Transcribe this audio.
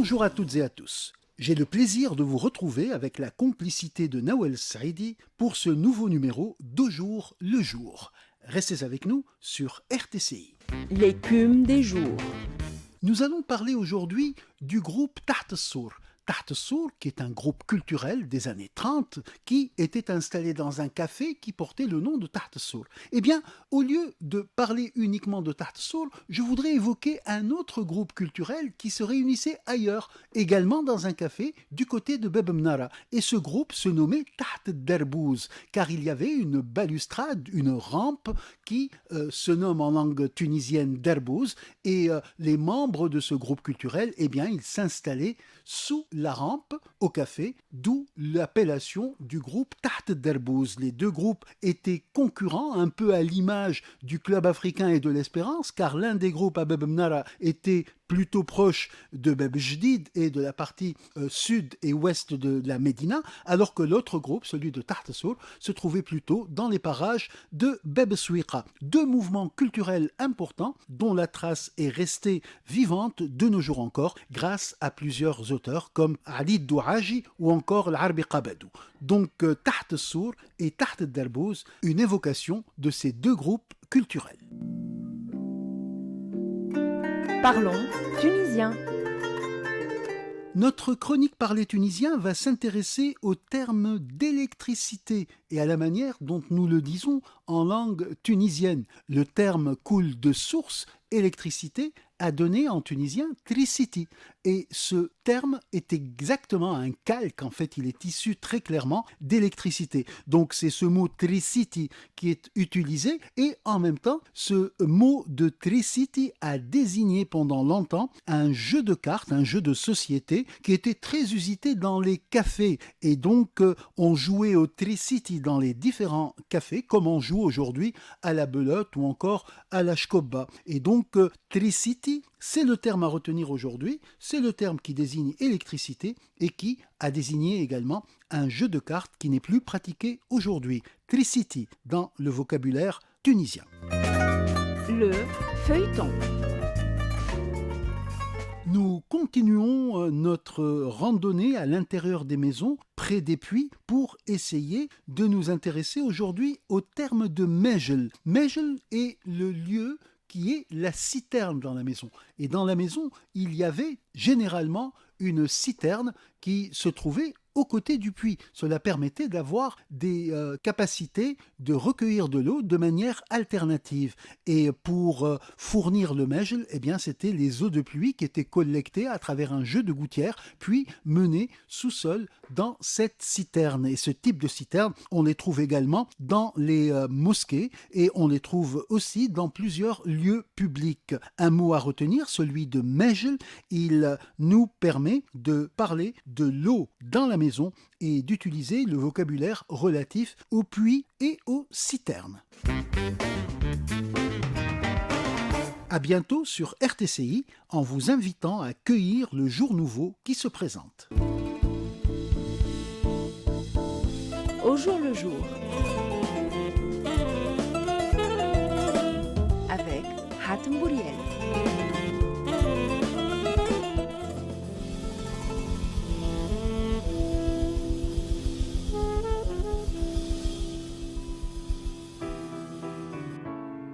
Bonjour à toutes et à tous. J'ai le plaisir de vous retrouver avec la complicité de Nawel Saidi pour ce nouveau numéro d'Au jour le jour. Restez avec nous sur RTCI. L'écume des jours. Nous allons parler aujourd'hui du groupe Taht Sour. Taht Sour, qui est un groupe culturel des années 30, qui était installé dans un café qui portait le nom de Taht Sour. Eh bien, au lieu de parler uniquement de Taht Sour, je voudrais évoquer un autre groupe culturel qui se réunissait ailleurs, également dans un café du côté de Bab Mnara. Et ce groupe se nommait Taht Derbouz, car il y avait une balustrade, une rampe qui se nomme en langue tunisienne Derbouz, et les membres de ce groupe culturel, eh bien, ils s'installaient sous la rampe au café, d'où l'appellation du groupe Taht Derbouz. Les deux groupes étaient concurrents, un peu à l'image du Club africain et de l'Espérance, car l'un des groupes à Bab Mnara était plutôt proche de Bab Jdid et de la partie sud et ouest de la Médina, alors que l'autre groupe, celui de Taht Sour, se trouvait plutôt dans les parages de Bab Souiqa. Deux mouvements culturels importants dont la trace est restée vivante de nos jours encore grâce à plusieurs auteurs comme Ali Douaji ou encore l'Arbi Qabadou. Donc Taht Sour et Taht Derbouz, une évocation de ces deux groupes culturels. Parlons tunisien. Notre chronique Parler tunisien va s'intéresser au terme d'électricité et à la manière dont nous le disons en langue tunisienne. Le terme coule de source, électricité, a donné en tunisien tricity. Et ce terme est exactement un calque, en fait, il est issu très clairement d'électricité. Donc c'est ce mot tricity qui est utilisé et en même temps, ce mot de tricity a désigné pendant longtemps un jeu de cartes, un jeu de société qui était très usité dans les cafés. Et donc on jouait au tricity dans les différents cafés comme on joue aujourd'hui à la belote ou encore à la shkobba. Et donc tricity, c'est le terme à retenir aujourd'hui, c'est le terme qui désigne électricité et qui a désigné également un jeu de cartes qui n'est plus pratiqué aujourd'hui. Tricity dans le vocabulaire tunisien. Le feuilleton. Nous continuons notre randonnée à l'intérieur des maisons, près des puits, pour essayer de nous intéresser aujourd'hui au terme de mejl. Mejl est le lieu qui est la citerne dans la maison. Et dans la maison, il y avait généralement une citerne qui se trouvait aux côtés du puits. Cela permettait d'avoir des capacités de recueillir de l'eau de manière alternative. Et pour fournir le mejl, eh bien, c'était les eaux de pluie qui étaient collectées à travers un jeu de gouttières, puis menées sous sol dans cette citerne. Et ce type de citerne, on les trouve également dans les mosquées et on les trouve aussi dans plusieurs lieux publics. Un mot à retenir, celui de mejl, il nous permet de parler de l'eau dans la maison et d'utiliser le vocabulaire relatif aux puits et aux citernes. À bientôt sur RTCI en vous invitant à cueillir le jour nouveau qui se présente. Au jour le jour. Avec Hatem Bouriel.